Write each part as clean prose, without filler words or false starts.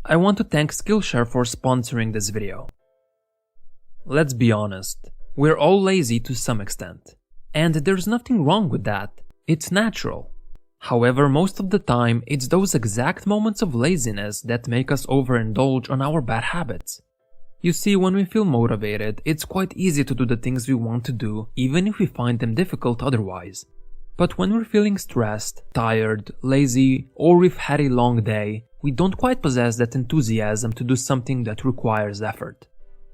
I want to thank Skillshare for sponsoring this video. Let's be honest, we're all lazy to some extent. And there's nothing wrong with that, it's natural. However, most of the time, it's those exact moments of laziness that make us overindulge on our bad habits. You see, when we feel motivated, it's quite easy to do the things we want to do, even if we find them difficult otherwise. But when we're feeling stressed, tired, lazy, or we've had a long day, we don't quite possess that enthusiasm to do something that requires effort.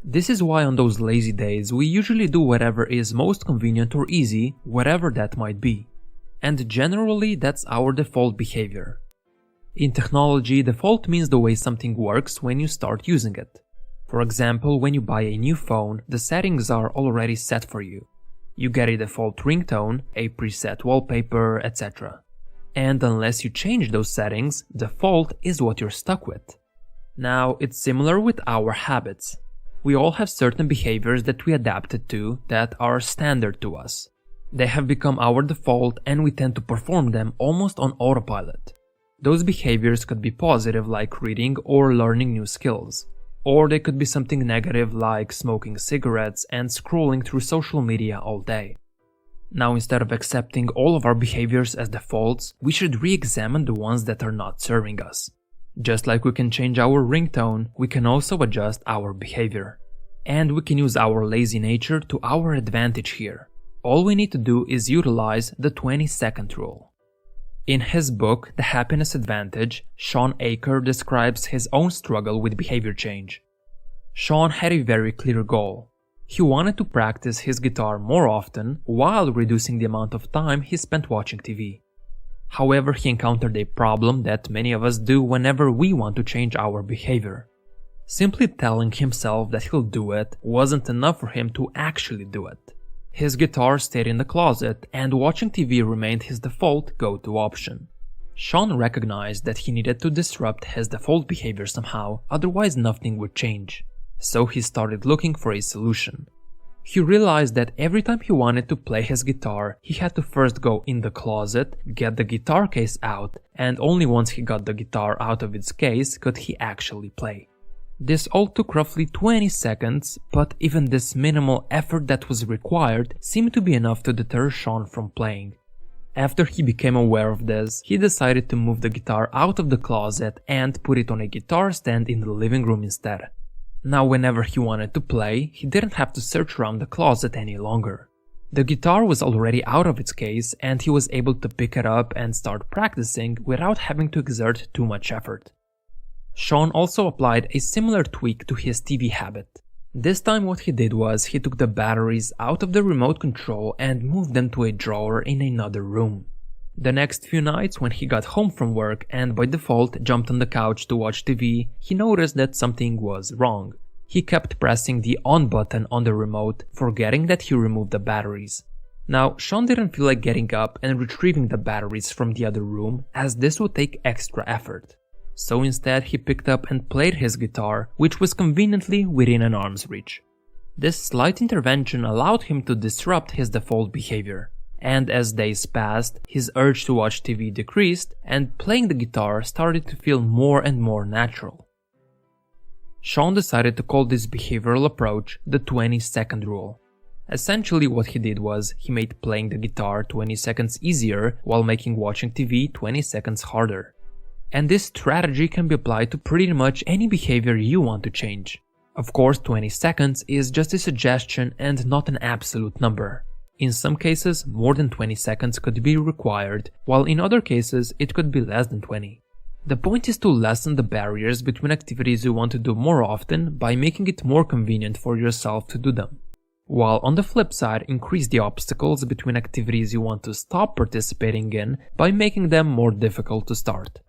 This is why on those lazy days we usually do whatever is most convenient or easy, whatever that might be. And generally that's our default behavior. In technology, default means the way something works when you start using it. For example, when you buy a new phone, the settings are already set for you. You get a default ringtone, a preset wallpaper, etc. And unless you change those settings, default is what you're stuck with. Now, it's similar with our habits. We all have certain behaviors that we adapted to that are standard to us. They have become our default and we tend to perform them almost on autopilot. Those behaviors could be positive like reading or learning new skills. Or they could be something negative like smoking cigarettes and scrolling through social media all day. Now, instead of accepting all of our behaviors as defaults, we should re-examine the ones that are not serving us. Just like we can change our ringtone, we can also adjust our behavior. And we can use our lazy nature to our advantage here. All we need to do is utilize the 20-second rule. In his book, The Happiness Advantage, Shawn Achor describes his own struggle with behavior change. Shawn had a very clear goal. He wanted to practice his guitar more often while reducing the amount of time he spent watching TV. However, he encountered a problem that many of us do whenever we want to change our behavior. Simply telling himself that he'll do it wasn't enough for him to actually do it. His guitar stayed in the closet and watching TV remained his default go-to option. Shawn recognized that he needed to disrupt his default behavior somehow, otherwise nothing would change. So he started looking for a solution. He realized that every time he wanted to play his guitar, he had to first go in the closet, get the guitar case out, and only once he got the guitar out of its case could he actually play. This all took roughly 20 seconds, but even this minimal effort that was required seemed to be enough to deter Shawn from playing. After he became aware of this, he decided to move the guitar out of the closet and put it on a guitar stand in the living room instead. Now whenever he wanted to play, he didn't have to search around the closet any longer. The guitar was already out of its case and he was able to pick it up and start practicing without having to exert too much effort. Shawn also applied a similar tweak to his TV habit. This time what he did was he took the batteries out of the remote control and moved them to a drawer in another room. The next few nights when he got home from work and by default jumped on the couch to watch TV, he noticed that something was wrong. He kept pressing the on button on the remote, forgetting that he removed the batteries. Now, Shawn didn't feel like getting up and retrieving the batteries from the other room, as this would take extra effort. So instead he picked up and played his guitar, which was conveniently within an arm's reach. This slight intervention allowed him to disrupt his default behavior. And as days passed, his urge to watch TV decreased and playing the guitar started to feel more and more natural. Shawn decided to call this behavioral approach the 20-second rule. Essentially what he did was he made playing the guitar 20 seconds easier while making watching TV 20 seconds harder. And this strategy can be applied to pretty much any behavior you want to change. Of course, 20 seconds is just a suggestion and not an absolute number. In some cases, more than 20 seconds could be required, while in other cases it could be less than 20. The point is to lessen the barriers between activities you want to do more often by making it more convenient for yourself to do them. While on the flip side, increase the obstacles between activities you want to stop participating in by making them more difficult to start.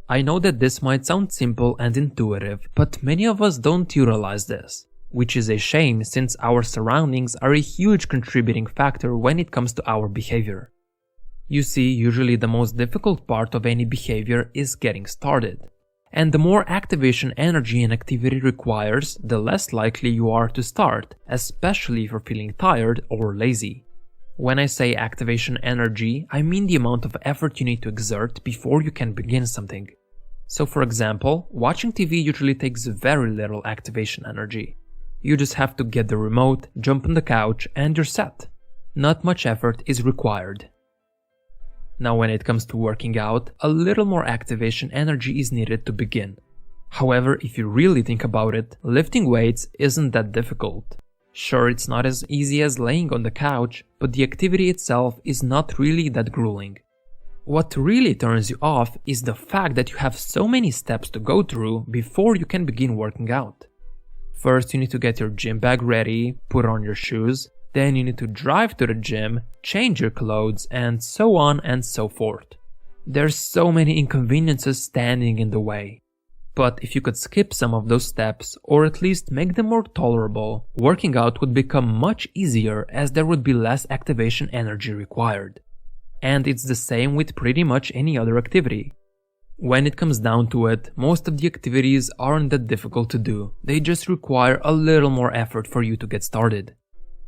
I know that this might sound simple and intuitive, but many of us don't utilize this, which is a shame since our surroundings are a huge contributing factor when it comes to our behavior. You see, usually the most difficult part of any behavior is getting started. And the more activation energy an activity requires, the less likely you are to start, especially if you're feeling tired or lazy. When I say activation energy, I mean the amount of effort you need to exert before you can begin something. So for example, watching TV usually takes very little activation energy. You just have to get the remote, jump on the couch, and you're set. Not much effort is required. Now when it comes to working out, a little more activation energy is needed to begin. However, if you really think about it, lifting weights isn't that difficult. Sure, it's not as easy as laying on the couch, but the activity itself is not really that grueling. What really turns you off is the fact that you have so many steps to go through before you can begin working out. First, you need to get your gym bag ready, put on your shoes, then you need to drive to the gym, change your clothes, and so on and so forth. There's so many inconveniences standing in the way. But if you could skip some of those steps, or at least make them more tolerable, working out would become much easier as there would be less activation energy required. And it's the same with pretty much any other activity. When it comes down to it, most of the activities aren't that difficult to do, they just require a little more effort for you to get started.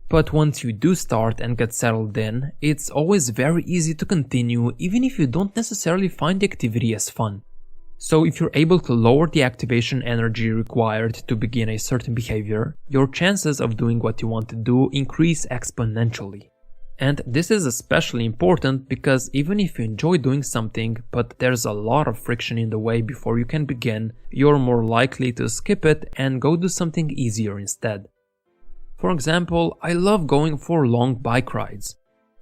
But once you do start and get settled in, it's always very easy to continue even if you don't necessarily find the activity as fun. So if you're able to lower the activation energy required to begin a certain behavior, your chances of doing what you want to do increase exponentially. And this is especially important because even if you enjoy doing something but there's a lot of friction in the way before you can begin, you're more likely to skip it and go do something easier instead. For example, I love going for long bike rides.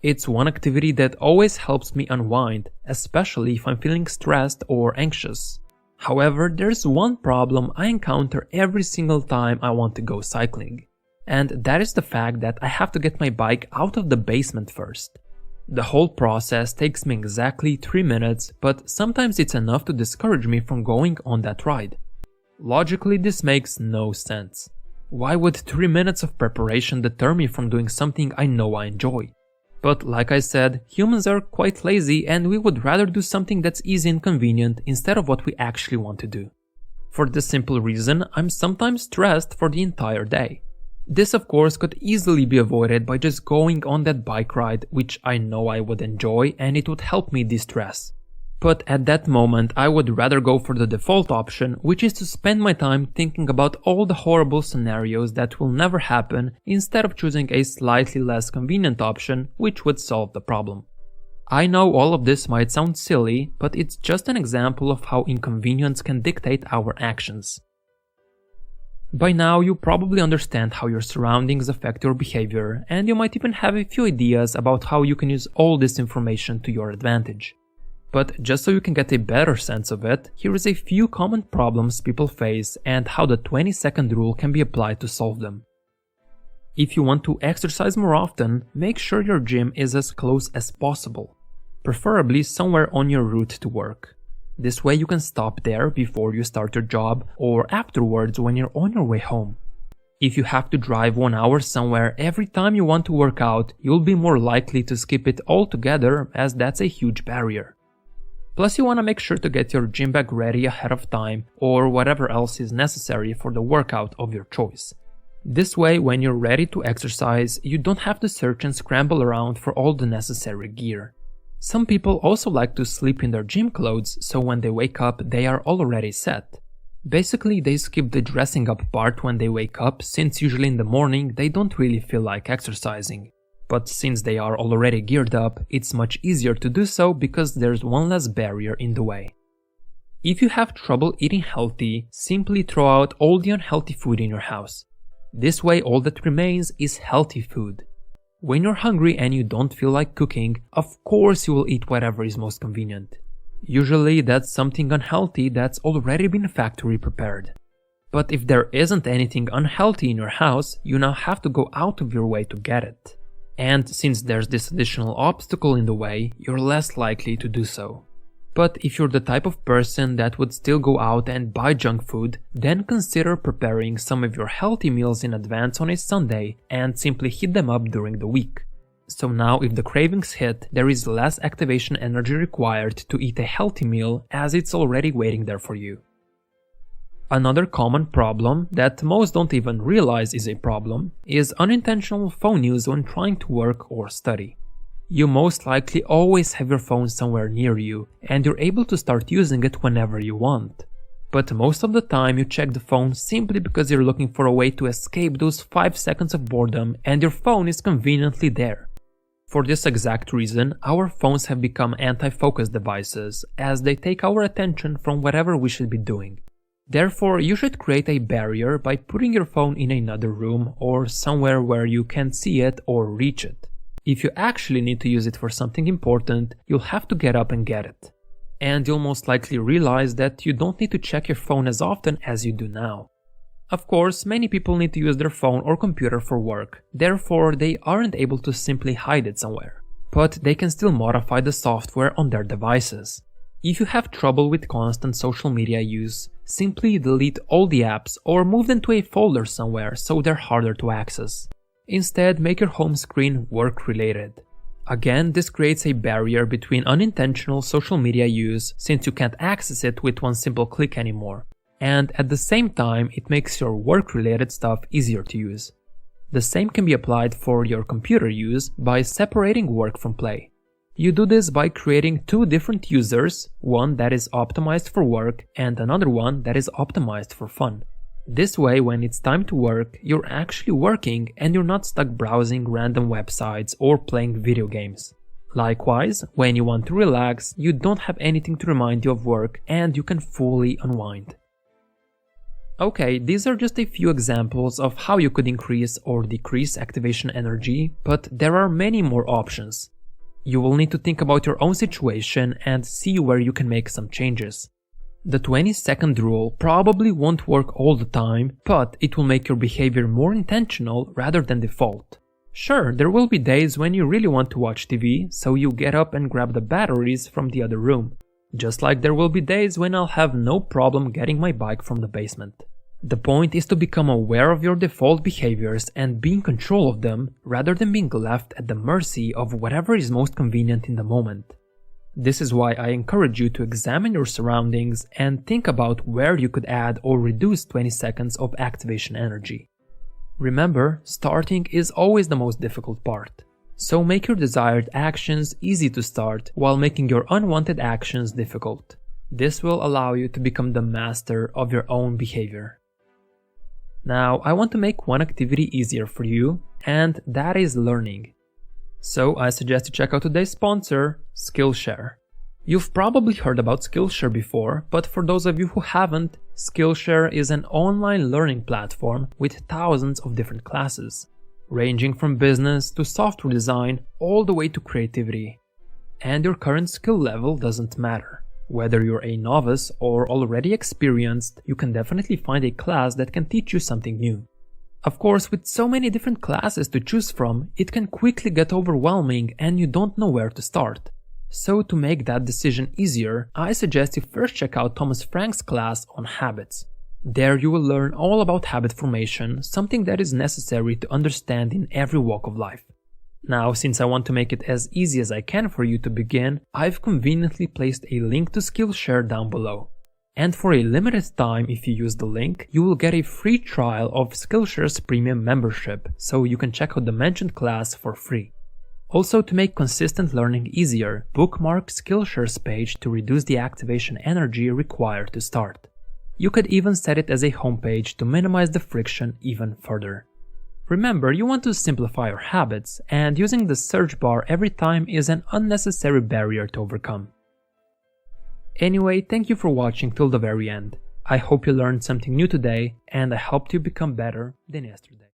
It's one activity that always helps me unwind, especially if I'm feeling stressed or anxious. However, there's one problem I encounter every single time I want to go cycling. And that is the fact that I have to get my bike out of the basement first. The whole process takes me exactly 3 minutes, but sometimes it's enough to discourage me from going on that ride. Logically, this makes no sense. Why would 3 minutes of preparation deter me from doing something I know I enjoy? But like I said, humans are quite lazy and we would rather do something that's easy and convenient instead of what we actually want to do. For this simple reason, I'm sometimes stressed for the entire day. This of course could easily be avoided by just going on that bike ride, which I know I would enjoy and it would help me de-stress. But at that moment I would rather go for the default option, which is to spend my time thinking about all the horrible scenarios that will never happen instead of choosing a slightly less convenient option which would solve the problem. I know all of this might sound silly, but it's just an example of how inconvenience can dictate our actions. By now you probably understand how your surroundings affect your behavior, and you might even have a few ideas about how you can use all this information to your advantage. But just so you can get a better sense of it, here is a few common problems people face and how the 20-second rule can be applied to solve them. If you want to exercise more often, make sure your gym is as close as possible, preferably somewhere on your route to work. This way you can stop there before you start your job or afterwards when you're on your way home. If you have to drive 1 hour somewhere every time you want to work out, you'll be more likely to skip it altogether as that's a huge barrier. Plus you want to make sure to get your gym bag ready ahead of time or whatever else is necessary for the workout of your choice. This way when you're ready to exercise, you don't have to search and scramble around for all the necessary gear. Some people also like to sleep in their gym clothes so when they wake up they are already set. Basically they skip the dressing up part when they wake up since usually in the morning they don't really feel like exercising. But since they are already geared up, it's much easier to do so because there's one less barrier in the way. If you have trouble eating healthy, simply throw out all the unhealthy food in your house. This way all that remains is healthy food. When you're hungry and you don't feel like cooking, of course you will eat whatever is most convenient. Usually that's something unhealthy that's already been factory prepared. But if there isn't anything unhealthy in your house, you now have to go out of your way to get it. And since there's this additional obstacle in the way, you're less likely to do so. But if you're the type of person that would still go out and buy junk food, then consider preparing some of your healthy meals in advance on a Sunday and simply heat them up during the week. So now if the cravings hit, there is less activation energy required to eat a healthy meal as it's already waiting there for you. Another common problem that most don't even realize is a problem is unintentional phone use when trying to work or study. You most likely always have your phone somewhere near you, and you're able to start using it whenever you want. But most of the time you check the phone simply because you're looking for a way to escape those 5 seconds of boredom and your phone is conveniently there. For this exact reason, our phones have become anti-focus devices, as they take our attention from whatever we should be doing. Therefore, you should create a barrier by putting your phone in another room or somewhere where you can't see it or reach it. If you actually need to use it for something important, you'll have to get up and get it. And you'll most likely realize that you don't need to check your phone as often as you do now. Of course, many people need to use their phone or computer for work, therefore they aren't able to simply hide it somewhere. But they can still modify the software on their devices. If you have trouble with constant social media use, simply delete all the apps or move them to a folder somewhere so they're harder to access. Instead, make your home screen work-related. Again, this creates a barrier between unintentional social media use since you can't access it with one simple click anymore. And at the same time, it makes your work-related stuff easier to use. The same can be applied for your computer use by separating work from play. You do this by creating 2 different users, one that is optimized for work and another one that is optimized for fun. This way, when it's time to work, you're actually working and you're not stuck browsing random websites or playing video games. Likewise, when you want to relax, you don't have anything to remind you of work and you can fully unwind. Okay, these are just a few examples of how you could increase or decrease activation energy, but there are many more options. You will need to think about your own situation and see where you can make some changes. The 20-second rule probably won't work all the time, but it will make your behavior more intentional rather than default. Sure, there will be days when you really want to watch TV, so you get up and grab the batteries from the other room. Just like there will be days when I'll have no problem getting my bike from the basement. The point is to become aware of your default behaviors and be in control of them, rather than being left at the mercy of whatever is most convenient in the moment. This is why I encourage you to examine your surroundings and think about where you could add or reduce 20 seconds of activation energy. Remember, starting is always the most difficult part. So make your desired actions easy to start while making your unwanted actions difficult. This will allow you to become the master of your own behavior. Now, I want to make one activity easier for you, and that is learning. So I suggest you check out today's sponsor, Skillshare. You've probably heard about Skillshare before, but for those of you who haven't, Skillshare is an online learning platform with thousands of different classes, ranging from business to software design all the way to creativity. And your current skill level doesn't matter. Whether you're a novice or already experienced, you can definitely find a class that can teach you something new. Of course, with so many different classes to choose from, it can quickly get overwhelming and you don't know where to start. So to make that decision easier, I suggest you first check out Thomas Frank's class on habits. There you will learn all about habit formation, something that is necessary to understand in every walk of life. Now, since I want to make it as easy as I can for you to begin, I've conveniently placed a link to Skillshare down below. And for a limited time, if you use the link, you will get a free trial of Skillshare's premium membership, so you can check out the mentioned class for free. Also, to make consistent learning easier, bookmark Skillshare's page to reduce the activation energy required to start. You could even set it as a homepage to minimize the friction even further. Remember, you want to simplify your habits, and using the search bar every time is an unnecessary barrier to overcome. Anyway, thank you for watching till the very end. I hope you learned something new today, and I helped you become better than yesterday.